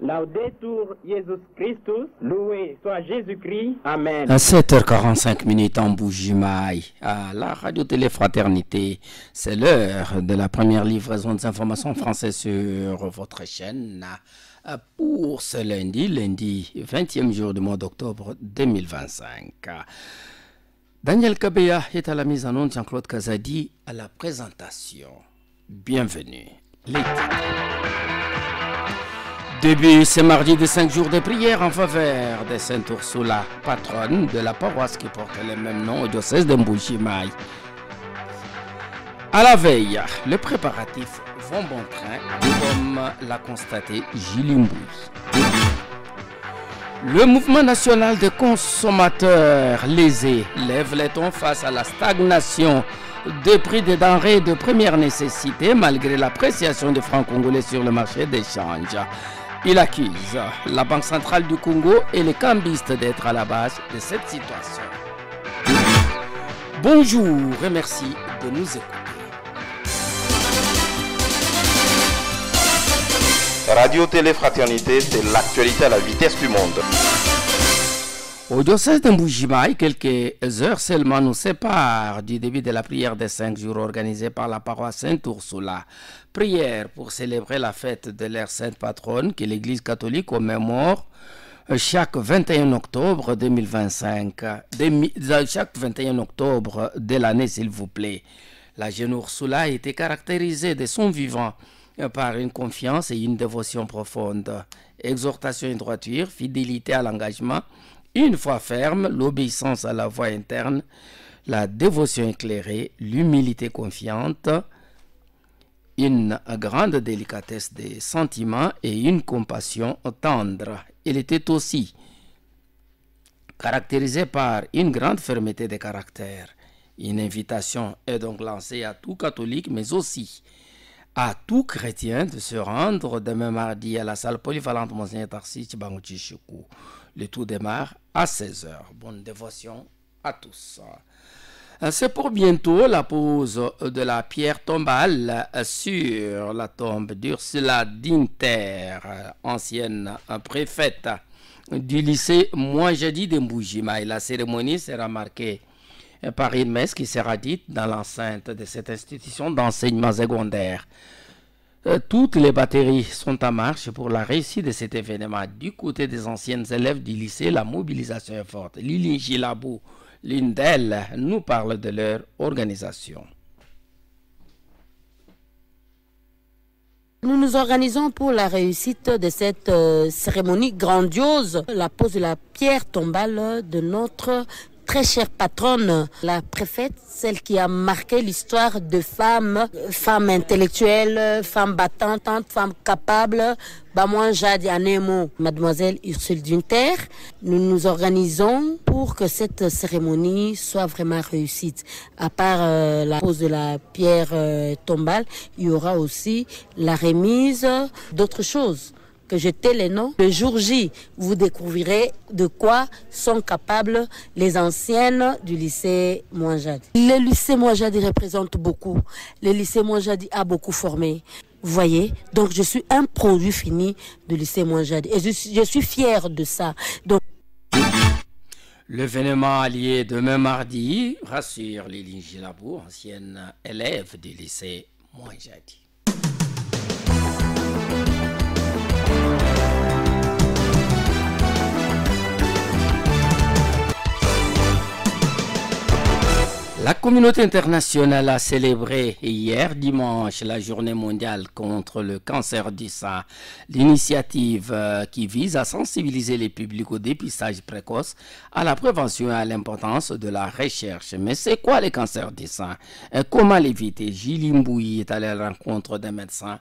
Laudetur Jesus Christus, loué soit Jésus-Christ, Amen. À 7h45 en Bougimaï, à la radio-télé-fraternité, c'est l'heure de la première livraison des informations françaises sur votre chaîne pour ce lundi 20e jour du mois d'octobre 2025. Daniel Kabea est à la mise en onde, Jean-Claude Kazadi à la présentation. Bienvenue. Les titres. Début ce mardi de 5 jours de prière en faveur de Sainte Ursula, patronne de la paroisse qui porte le même nom au diocèse de Mbujimaï. À la veille, les préparatifs vont bon train, comme l'a constaté Gilles Mbouy. Le mouvement national des consommateurs lésés lève les tons face à la stagnation des prix des denrées de première nécessité malgré l'appréciation des francs congolais sur le marché d'échange. Il accuse la Banque centrale du Congo et les cambistes d'être à la base de cette situation. Bonjour et merci de nous écouter. Radio-Télé Fraternité, c'est l'actualité à la vitesse du monde. Au diocèse de Mbujimaï, quelques heures seulement nous séparent du début de la prière des 5 jours organisée par la paroisse Sainte Ursula. Prière pour célébrer la fête de leur sainte patronne que l'Église catholique commémore chaque 21 octobre 2025. Chaque 21 octobre de l'année, s'il vous plaît. La jeune Ursula a été caractérisée de son vivant par une confiance et une dévotion profonde. Exhortation et droiture, fidélité à l'engagement, une foi ferme, l'obéissance à la voix interne, la dévotion éclairée, l'humilité confiante, une grande délicatesse des sentiments et une compassion tendre. Il était aussi caractérisé par une grande fermeté de caractère. Une invitation est donc lancée à tout catholique, mais aussi à tout chrétien de se rendre demain mardi à la salle polyvalente Monseigneur Tarsi Chibanguchichuku. Le tout démarre à 16h. Bonne dévotion à tous. C'est pour bientôt la pose de la pierre tombale sur la tombe d'Ursula Dinter, ancienne préfète du lycée Mouajadi de Mbujimaï. La cérémonie sera marquée par une messe qui sera dite dans l'enceinte de cette institution d'enseignement secondaire. Toutes les batteries sont en marche pour la réussite de cet événement. Du côté des anciennes élèves du lycée, la mobilisation est forte. Lili Gilabou, l'une d'elles, nous parle de leur organisation. Nous nous organisons pour la réussite de cette cérémonie grandiose, la pose de la pierre tombale de notre très chère patronne, la préfète, celle qui a marqué l'histoire de femmes intellectuelles, femmes battantes, femmes capables. Moi, Jade Anemo, mademoiselle Ursule Dinter, nous nous organisons pour que cette cérémonie soit vraiment réussite. À part la pose de la pierre tombale, il y aura aussi la remise d'autres choses. Que je tais les noms. Le jour J, vous découvrirez de quoi sont capables les anciennes du lycée Mouajadi. Le lycée Mouajadi représente beaucoup. Le lycée Mouajadi a beaucoup formé. Vous voyez, donc je suis un produit fini du lycée Mouajadi. Et je suis fière de ça. Donc, l'événement allié demain mardi rassure Lili Gilabou, ancienne élève du lycée Mouajadi. La communauté internationale a célébré hier dimanche la journée mondiale contre le cancer du sein. L'initiative qui vise à sensibiliser les publics au dépistage précoce, à la prévention et à l'importance de la recherche. Mais c'est quoi le cancer du sein? Comment l'éviter? Gilles Mbouy est allé à la rencontre des médecins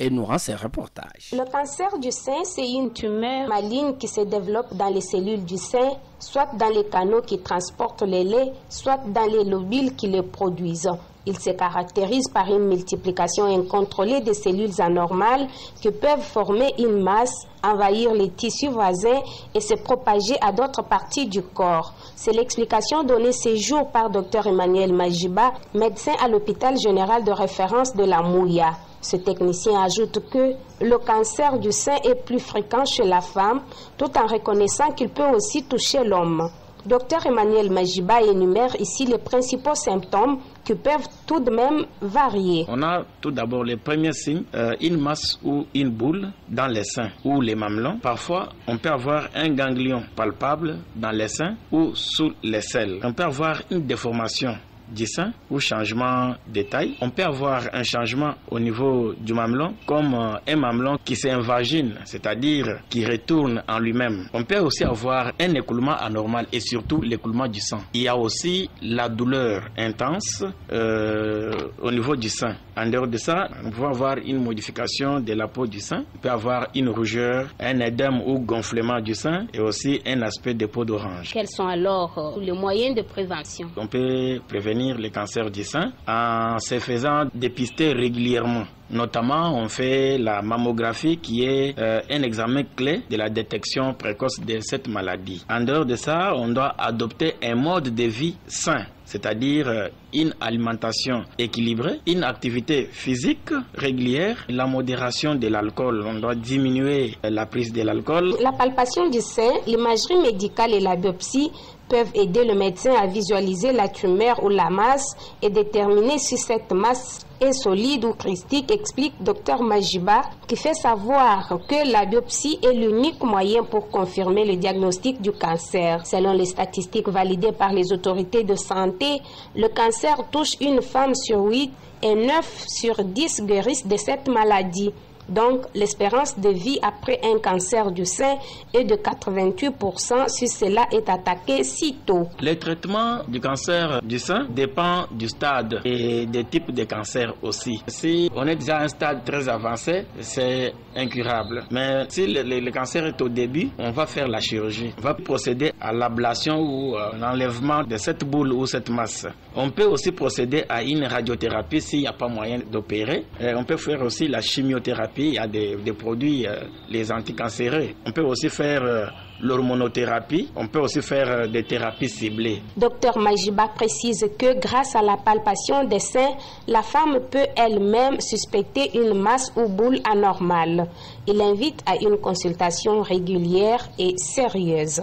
et nous rend ses reportages. Le cancer du sein, c'est une tumeur maligne qui se développe dans les cellules du sein, soit dans les canaux qui transportent les laits, soit dans les lobules qui les produisent. Il se caractérise par une multiplication incontrôlée des cellules anormales qui peuvent former une masse, envahir les tissus voisins et se propager à d'autres parties du corps. C'est l'explication donnée ces jours par Dr Emmanuel Majiba, médecin à l'hôpital général de référence de la Mouya. Ce technicien ajoute que le cancer du sein est plus fréquent chez la femme, tout en reconnaissant qu'il peut aussi toucher l'homme. Dr Emmanuel Majiba énumère ici les principaux symptômes qui peuvent tout de même varier. On a tout d'abord les premiers signes, une masse ou une boule dans les seins ou les mamelons. Parfois, on peut avoir un ganglion palpable dans les seins ou sous les selles. On peut avoir une déformation du sein ou changement de taille. On peut avoir un changement au niveau du mamelon, comme un mamelon qui s'invagine, c'est-à-dire qui retourne en lui-même. On peut aussi avoir un écoulement anormal et surtout l'écoulement du sang. Il y a aussi la douleur intense au niveau du sein. En dehors de ça, on peut avoir une modification de la peau du sein. On peut avoir une rougeur, un édème ou gonflement du sein et aussi un aspect de peau d'orange. Quels sont alors les moyens de prévention? On peut prévenir les cancers du sein en se faisant dépister régulièrement. Notamment, on fait la mammographie qui est un examen clé de la détection précoce de cette maladie. En dehors de ça, on doit adopter un mode de vie sain, c'est-à-dire une alimentation équilibrée, une activité physique régulière, la modération de l'alcool. On doit diminuer la prise de l'alcool. La palpation du sein, l'imagerie médicale et la biopsie peuvent aider le médecin à visualiser la tumeur ou la masse et déterminer si cette masse est solide ou christique, explique Dr Majiba, qui fait savoir que la biopsie est l'unique moyen pour confirmer le diagnostic du cancer. Selon les statistiques validées par les autorités de santé, le cancer touche une femme sur 8 et 9 sur 10 guérissent de cette maladie. Donc, l'espérance de vie après un cancer du sein est de 88% si cela est attaqué si tôt. Le traitement du cancer du sein dépend du stade et des types de cancer aussi. Si on est déjà à un stade très avancé, c'est incurable. Mais si le cancer est au début, on va faire la chirurgie. On va procéder à l'ablation ou à l'enlèvement de cette boule ou cette masse. On peut aussi procéder à une radiothérapie s'il n'y a pas moyen d'opérer. On peut faire aussi la chimiothérapie. Il y a des produits, les anticancéreux. On peut aussi faire l'hormonothérapie. On peut aussi faire des thérapies ciblées. Dr Majiba précise que grâce à la palpation des seins, la femme peut elle-même suspecter une masse ou boule anormale. Il invite à une consultation régulière et sérieuse.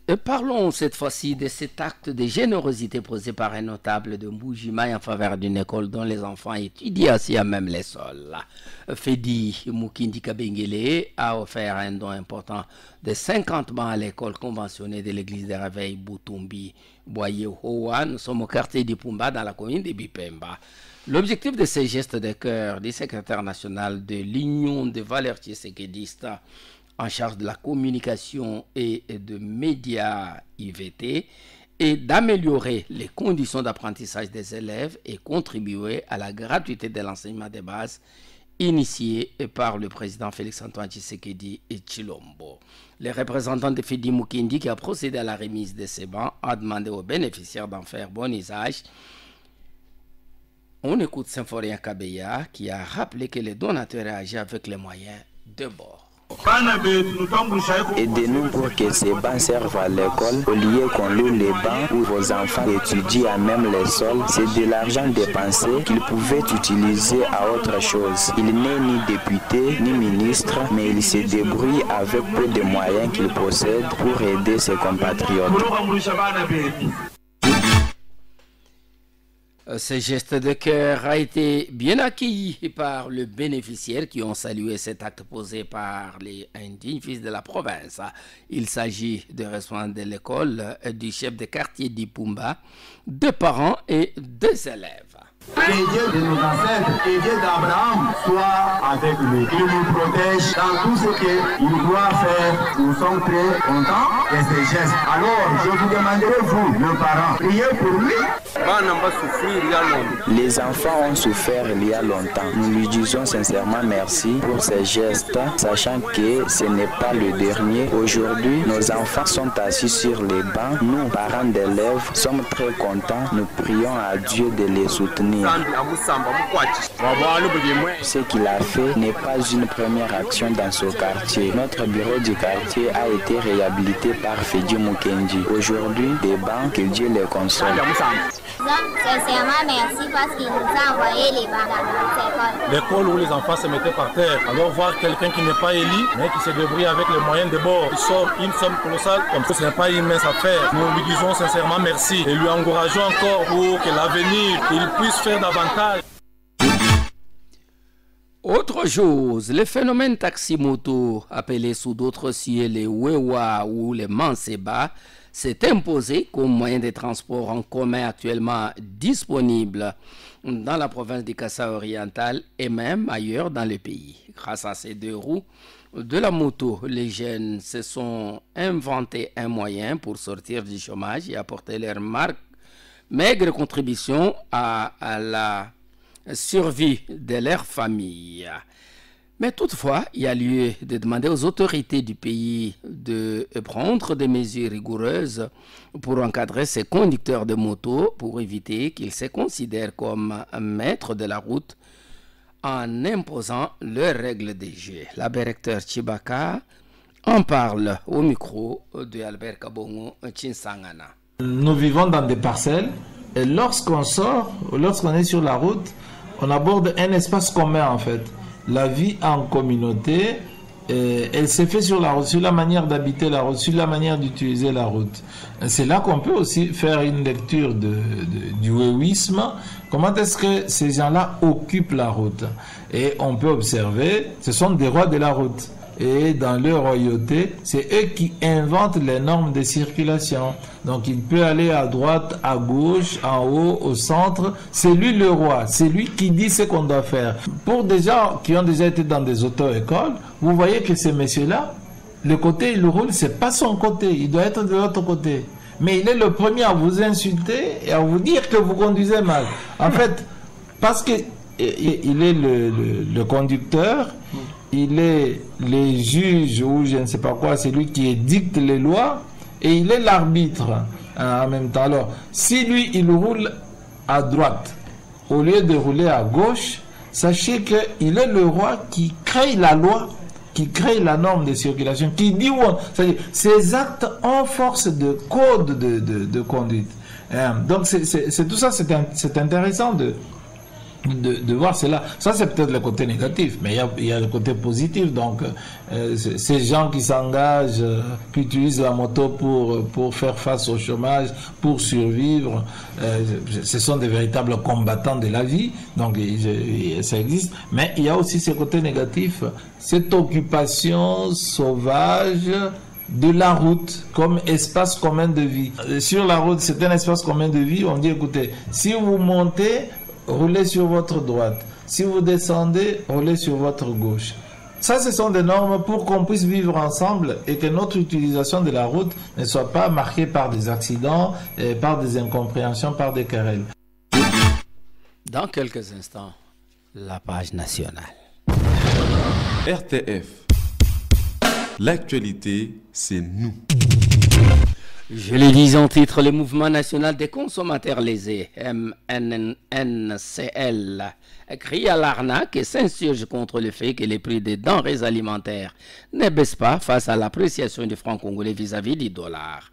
Et parlons cette fois-ci de cet acte de générosité posé par un notable de Mbujimaï en faveur d'une école dont les enfants étudient assis à même les sols. Fedi Mukindi Kabengele a offert un don important de 50 bancs à l'école conventionnée de l'église de Réveil Boutumbi Boye Hoa. Nous sommes au quartier d'Ipumba dans la commune de Bipemba. L'objectif de ces gestes de cœur du secrétaire national de l'Union des valeurs tshisekidistes en charge de la communication et de médias IVT est d'améliorer les conditions d'apprentissage des élèves et contribuer à la gratuité de l'enseignement de base initié par le président Félix-Antoine Tshisekedi et Tshilombo. Les représentants de Fedi Mukindi, qui a procédé à la remise de ces bancs, a demandé aux bénéficiaires d'en faire bon usage. On écoute Symphorien Kabeya qui a rappelé que les donateurs réagissent avec les moyens de bord. Aidez-nous pour que ces bancs servent à l'école. Au lieu qu'on loue les bancs où vos enfants étudient à même les sols, c'est de l'argent dépensé qu'ils pouvaient utiliser à autre chose. Il n'est ni député ni ministre, mais il se débrouille avec peu de moyens qu'il possède pour aider ses compatriotes. Ce geste de cœur a été bien accueilli par les bénéficiaires qui ont salué cet acte posé par les indignes fils de la province. Il s'agit de responsables de l'école, du chef de quartier d'Ipumba, 2 parents et 2 élèves. Que Dieu de nos ancêtres et Dieu d'Abraham soit avec nous. Il nous protège dans tout ce qu'il doit faire. Nous sommes très contents de ces gestes. Alors, je vous demanderai, vous, nos parents, priez pour lui. Les enfants ont souffert il y a longtemps. Nous lui disons sincèrement merci pour ces gestes, sachant que ce n'est pas le dernier. Aujourd'hui, nos enfants sont assis sur les bancs. Nous, parents d'élèves, sommes très contents. Nous prions à Dieu de les soutenir. Ce qu'il a fait n'est pas une première action dans ce quartier. Notre bureau du quartier a été réhabilité par Fedi Mukendi. Aujourd'hui, des bancs, que Dieu les console. Sincèrement, merci parce qu'il nous a envoyé les bancs dans notre école. L'école où les enfants se mettaient par terre. Alors voir quelqu'un qui n'est pas élu, mais qui se débrouille avec les moyens de bord, il sort une somme colossale, comme ça ce n'est pas une mince affaire. Nous lui disons sincèrement merci et lui encourageons encore pour que l'avenir, il puisse faire davantage. Autre chose, le phénomène taxi-moto, appelé sous d'autres cieux les Wewa ou les Manseba, s'est imposé comme moyen de transport en commun actuellement disponible dans la province du Kasaï oriental et même ailleurs dans le pays. Grâce à ces deux roues de la moto, les jeunes se sont inventés un moyen pour sortir du chômage et apporter leur maigre contribution à la survie de leur famille. Mais toutefois, il y a lieu de demander aux autorités du pays de prendre des mesures rigoureuses pour encadrer ces conducteurs de moto pour éviter qu'ils se considèrent comme maîtres de la route en imposant leurs règles de jeu. La directeur Chibaka en parle au micro de Albert Kabongo Chinsangana. Nous vivons dans des parcelles et lorsqu'on sort, lorsqu'on est sur la route, on aborde un espace commun en fait. La vie en communauté, elle se fait sur la route, sur la manière d'habiter la route, sur la manière d'utiliser la route. C'est là qu'on peut aussi faire une lecture du wéwisme. Comment est-ce que ces gens-là occupent la route? Et on peut observer, ce sont des rois de la route. Et dans leur royauté, c'est eux qui inventent les normes de circulation. Donc il peut aller à droite, à gauche, en haut, au centre. C'est lui le roi, c'est lui qui dit ce qu'on doit faire. Pour des gens qui ont déjà été dans des auto-écoles, vous voyez que ces messieurs-là, le côté il roule, c'est pas son côté, il doit être de l'autre côté. Mais il est le premier à vous insulter et à vous dire que vous conduisez mal. En fait, parce que il est le conducteur, il est le juge ou je ne sais pas quoi, c'est lui qui édicte les lois et il est l'arbitre en même temps. Alors, si lui, il roule à droite au lieu de rouler à gauche, sachez qu'il est le roi qui crée la loi, qui crée la norme de circulation, qui dit où c'est-à-dire, ces actes ont force de code de conduite. Donc, c'est tout ça, c'est intéressant de voir cela. Ça, c'est peut-être le côté négatif, mais il y a le côté positif. Donc, ces gens qui s'engagent, qui utilisent la moto pour faire face au chômage, pour survivre, ce sont des véritables combattants de la vie. Donc, ça existe. Mais il y a aussi ce côté négatif, cette occupation sauvage de la route comme espace commun de vie. Sur la route, c'est un espace commun de vie. On dit, écoutez, si vous montez, roulez sur votre droite. Si vous descendez, roulez sur votre gauche. Ça, ce sont des normes pour qu'on puisse vivre ensemble et que notre utilisation de la route ne soit pas marquée par des accidents, par des incompréhensions, par des querelles. Dans quelques instants, la page nationale. RTF. L'actualité, c'est nous. Je le dis en titre, le mouvement national des consommateurs lésés, MNCL, crie à l'arnaque et s'insurge contre le fait que les prix des denrées alimentaires ne baissent pas face à l'appréciation du franc congolais vis-à-vis du dollar.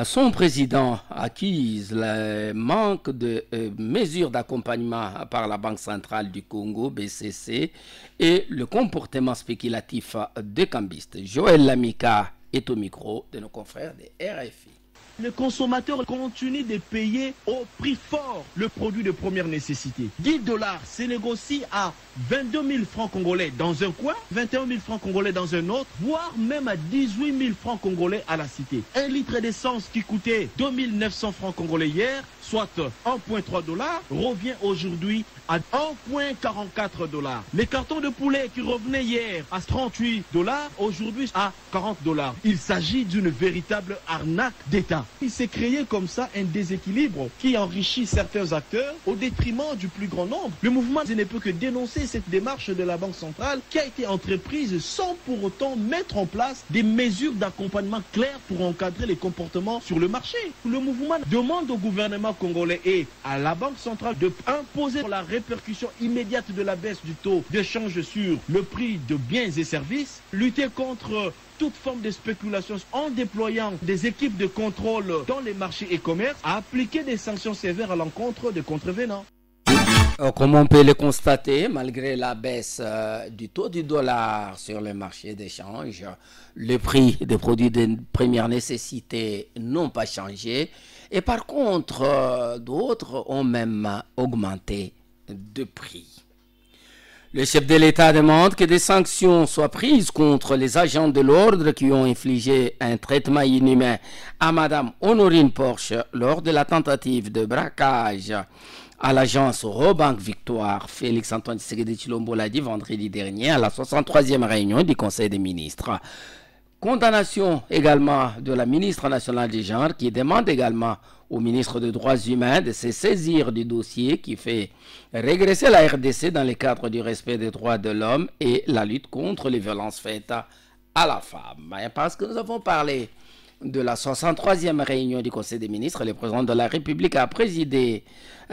Son président accuse le manque de mesures d'accompagnement par la Banque centrale du Congo, BCC, et le comportement spéculatif des cambistes. Joël Lamika est au micro de nos confrères de RFI. Les consommateurs continuent de payer au prix fort le produit de première nécessité. 10 $ se négocie à 22 000 francs congolais dans un coin, 21 000 francs congolais dans un autre, voire même à 18 000 francs congolais à la cité. Un litre d'essence qui coûtait 2 900 francs congolais hier, soit 1,3 $, revient aujourd'hui à 1,44 $. Les cartons de poulet qui revenaient hier à 38 $, aujourd'hui à 40 $. Il s'agit d'une véritable arnaque d'État. Il s'est créé comme ça un déséquilibre qui enrichit certains acteurs au détriment du plus grand nombre. Le mouvement ne peut que dénoncer cette démarche de la Banque centrale qui a été entreprise sans pour autant mettre en place des mesures d'accompagnement claires pour encadrer les comportements sur le marché. Le mouvement demande au gouvernement congolais et à la Banque centrale de imposer la répercussion immédiate de la baisse du taux d'échange sur le prix de biens et services, lutter contre toute forme de spéculation en déployant des équipes de contrôle dans les marchés et commerces, à appliquer des sanctions sévères à l'encontre des contrevenants. Comme on peut le constater, malgré la baisse du taux du dollar sur le marché d'échange, les prix des produits de première nécessité n'ont pas changé et par contre, d'autres ont même augmenté de prix. Le chef de l'État demande que des sanctions soient prises contre les agents de l'ordre qui ont infligé un traitement inhumain à Mme Honorine Porsche lors de la tentative de braquage à l'agence Eurobank Victoire. Félix Antoine Tshisekedi Tshilombo l'a dit vendredi dernier à la 63e réunion du Conseil des ministres. Condamnation également de la ministre nationale du genre qui demande également au ministre des Droits humains de se saisir du dossier qui fait régresser la RDC dans le cadre du respect des droits de l'homme et la lutte contre les violences faites à la femme. Parce que nous avons parlé de la 63e réunion du Conseil des ministres, le président de la République a présidé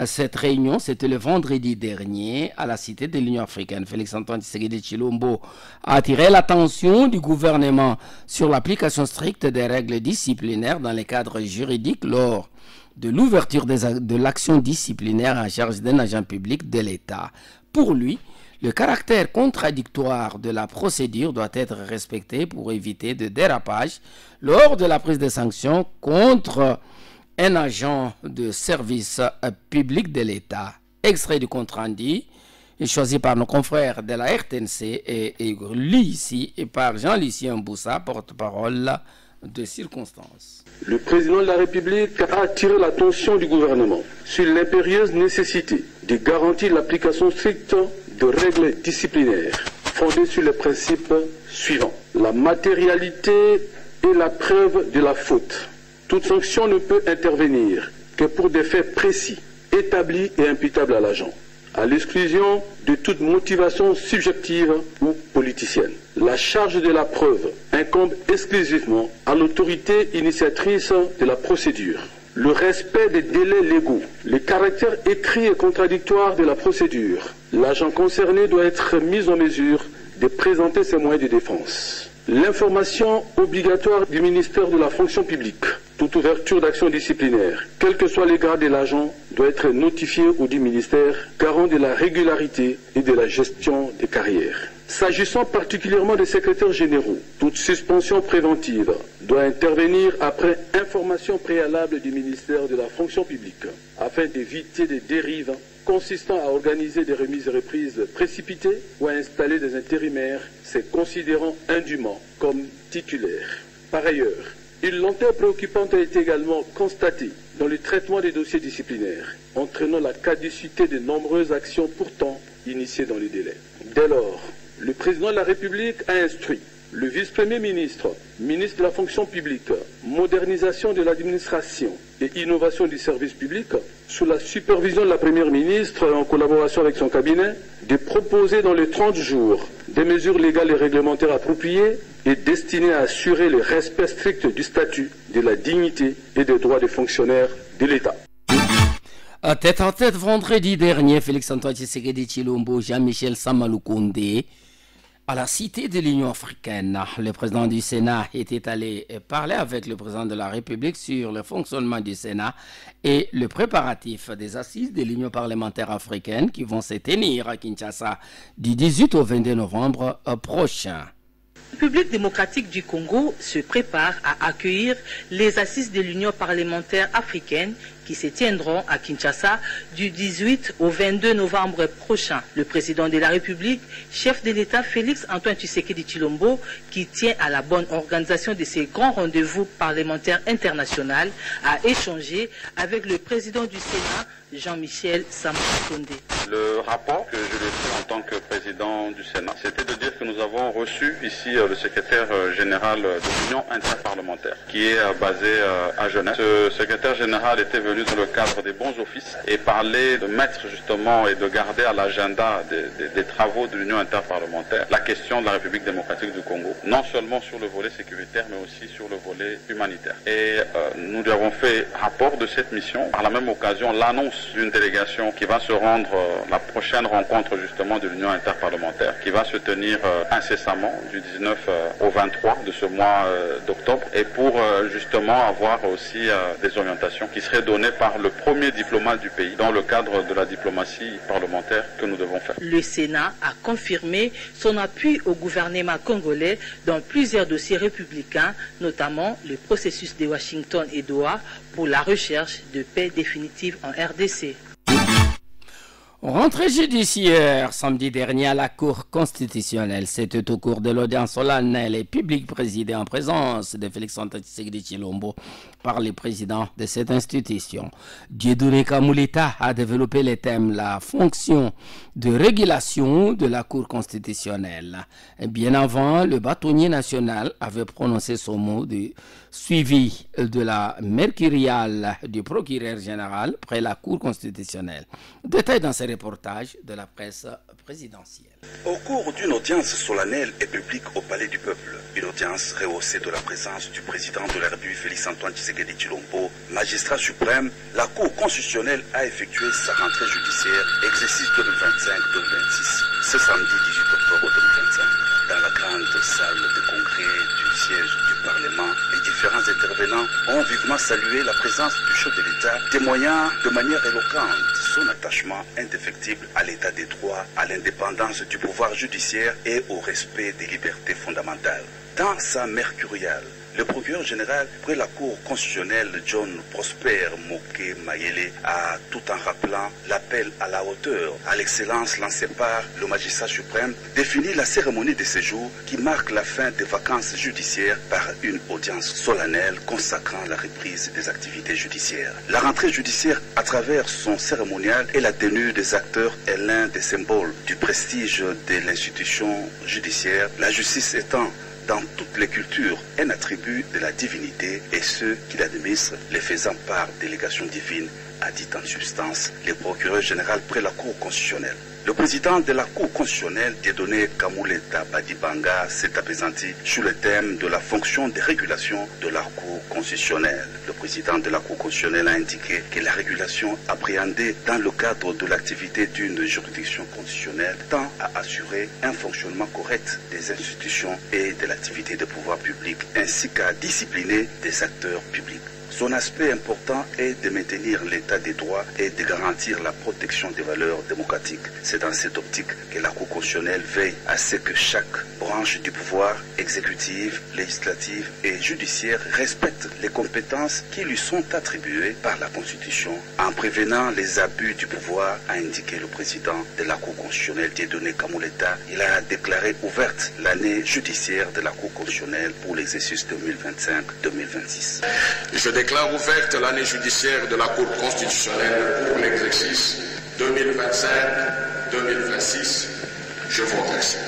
cette réunion, c'était le vendredi dernier à la Cité de l'Union africaine. Félix Antoine Tshisekedi Tshilombo a attiré l'attention du gouvernement sur l'application stricte des règles disciplinaires dans les cadres juridiques lors de l'ouverture de l'action disciplinaire en charge d'un agent public de l'État. Pour lui, le caractère contradictoire de la procédure doit être respecté pour éviter de dérapage lors de la prise de sanctions contre un agent de service public de l'État. Extrait du compte rendu choisi par nos confrères de la RTNC et lu ici et par Jean-Lucien Mboussa, porte-parole de circonstances. Le président de la République a attiré l'attention du gouvernement sur l'impérieuse nécessité de garantir l'application stricte de règles disciplinaires fondées sur les principes suivants. La matérialité est la preuve de la faute. Toute sanction ne peut intervenir que pour des faits précis, établis et imputables à l'agent, à l'exclusion de toute motivation subjective ou politicienne. La charge de la preuve incombe exclusivement à l'autorité initiatrice de la procédure. Le respect des délais légaux, le caractère écrit et contradictoire de la procédure. L'agent concerné doit être mis en mesure de présenter ses moyens de défense. L'information obligatoire du ministère de la fonction publique. Toute ouverture d'action disciplinaire, quel que soit le grade de l'agent, doit être notifiée au dit ministère, garant de la régularité et de la gestion des carrières. S'agissant particulièrement des secrétaires généraux, toute suspension préventive doit intervenir après information préalable du ministère de la fonction publique, afin d'éviter des dérives consistant à organiser des remises et reprises précipitées ou à installer des intérimaires, se considérant indûment comme titulaires. Par ailleurs, une lenteur préoccupante a été également constatée dans le traitement des dossiers disciplinaires, entraînant la caducité de nombreuses actions pourtant initiées dans les délais. Dès lors, le président de la République a instruit le vice-premier ministre, ministre de la fonction publique, modernisation de l'administration et innovation du service public, sous la supervision de la première ministre et en collaboration avec son cabinet, de proposer dans les 30 jours des mesures légales et réglementaires appropriées et destinées à assurer le respect strict du statut, de la dignité et des droits des fonctionnaires de l'État. Tête en tête vendredi dernier, Félix Antoine Tshisekedi Tshilombo, Jean-Michel Sama Lukonde, à la Cité de l'Union africaine. Le président du Sénat était allé parler avec le président de la République sur le fonctionnement du Sénat et le préparatif des assises de l'Union parlementaire africaine qui vont se tenir à Kinshasa du 18 au 22 novembre prochain. République démocratique du Congo se prépare à accueillir les assises de l'Union parlementaire africaine qui se tiendront à Kinshasa du 18 au 22 novembre prochain. Le président de la République, chef de l'État Félix Antoine Tshisekedi Tshilombo, qui tient à la bonne organisation de ces grands rendez-vous parlementaires internationaux, a échangé avec le président du Sénat, Jean-Michel Samba-Sondé. Le rapport que je lui ai fait en tant que président du Sénat, c'était de dire que nous avons reçu ici le secrétaire général de l'Union interparlementaire, qui est basé à Genève. Ce secrétaire général était venu dans le cadre des bons offices et parler de mettre justement et de garder à l'agenda des travaux de l'Union interparlementaire la question de la République démocratique du Congo, non seulement sur le volet sécuritaire mais aussi sur le volet humanitaire. Et nous lui avons fait rapport de cette mission, par la même occasion l'annonce d'une délégation qui va se rendre la prochaine rencontre justement de l'Union interparlementaire qui va se tenir incessamment du 19 au 23 de ce mois d'octobre et pour justement avoir aussi des orientations qui seraient données par le premier diplomate du pays dans le cadre de la diplomatie parlementaire que nous devons faire. Le Sénat a confirmé son appui au gouvernement congolais dans plusieurs dossiers républicains, notamment le processus de Washington et Doha pour la recherche de paix définitive en RDC. Rentrée judiciaire samedi dernier à la Cour constitutionnelle. C'était au cours de l'audience solennelle et publique présidée en présence de Félix Antoine Tshisekedi Tshilombo par le président de cette institution. Dieudonné Kamulita a développé les thèmes la fonction de régulation de la Cour constitutionnelle. Bien avant, le bâtonnier national avait prononcé son mot de suivi de la mercuriale du procureur général près la Cour constitutionnelle. Détail dans ce reportage de la presse présidentielle. Au cours d'une audience solennelle et publique au Palais du Peuple, une audience rehaussée de la présence du président de la République Félix Antoine Tshisekedi Tshilombo, magistrat suprême, la Cour constitutionnelle a effectué sa rentrée judiciaire exercice 2025-2026 ce samedi 18 octobre 2025 dans la grande salle de congrès du siège du Parlement. Les différents intervenants ont vivement salué la présence du chef de l'État, témoignant de manière éloquente son attachement indéfectible à l'état des droits, à l'indépendance du pouvoir judiciaire et au respect des libertés fondamentales. Dans sa mercuriale, le procureur général près la Cour constitutionnelle John Prosper Moké Mayele a, tout en rappelant l'appel à la hauteur, à l'excellence lancé par le magistrat suprême, défini la cérémonie de séjour qui marque la fin des vacances judiciaires par une audience solennelle consacrant la reprise des activités judiciaires. La rentrée judiciaire à travers son cérémonial et la tenue des acteurs est l'un des symboles du prestige de l'institution judiciaire, la justice étant dans toutes les cultures un attribut de la divinité et ceux qui l'administrent les faisant par délégation divine, a dit en substance le procureur général près la Cour constitutionnelle. Le président de la Cour constitutionnelle, Dieudonné Kamuleta Badibanga, s'est apaisanti sur le thème de la fonction de régulation de la Cour constitutionnelle. Le président de la Cour constitutionnelle a indiqué que la régulation appréhendée dans le cadre de l'activité d'une juridiction constitutionnelle tend à assurer un fonctionnement correct des institutions et de l'activité de pouvoir public, ainsi qu'à discipliner des acteurs publics. Son aspect important est de maintenir l'état des droits et de garantir la protection des valeurs démocratiques. C'est dans cette optique que la Cour constitutionnelle veille à ce que chaque branche du pouvoir, exécutive, législative et judiciaire, respecte les compétences qui lui sont attribuées par la Constitution en prévenant les abus du pouvoir, a indiqué le président de la Cour constitutionnelle Dieudonné Kamuleta. Il a déclaré ouverte l'année judiciaire de la Cour constitutionnelle pour l'exercice 2025-2026. Je déclare ouverte l'année judiciaire de la Cour constitutionnelle pour l'exercice 2025-2026. Je vous remercie.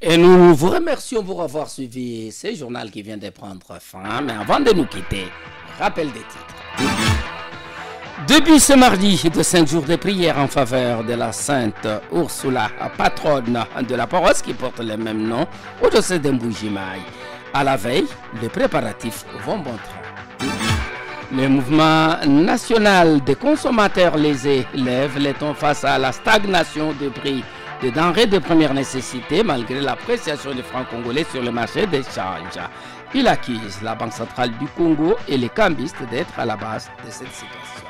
Et nous vous remercions pour avoir suivi ce journal qui vient de prendre fin. Mais avant de nous quitter, rappel des titres. Depuis ce mardi de 5 jours de prière en faveur de la Sainte Ursula, patronne de la paroisse qui porte le même nom, au diocèse de Mbujimaï. À la veille, les préparatifs vont bon train. Le mouvement national des consommateurs lésés lève les tons face à la stagnation des prix des denrées de première nécessité malgré l'appréciation des francs congolais sur le marché d'échange. Il accuse la Banque centrale du Congo et les cambistes d'être à la base de cette situation.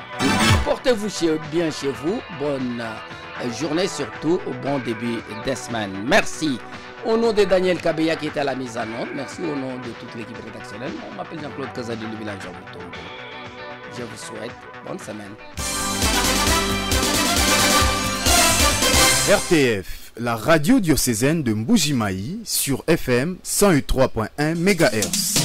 Portez-vous bien chez vous. Bonne journée, surtout au bon début des semaines. Merci. Au nom de Daniel Kabeya qui était à la mise en onde, merci au nom de toute l'équipe rédactionnelle. On m'appelle Jean-Claude Kazadi, le village de Mutombo. Je vous souhaite bonne semaine. RTF, la radio diocésaine de Mbuji-Mayi sur FM 103.1 MHz.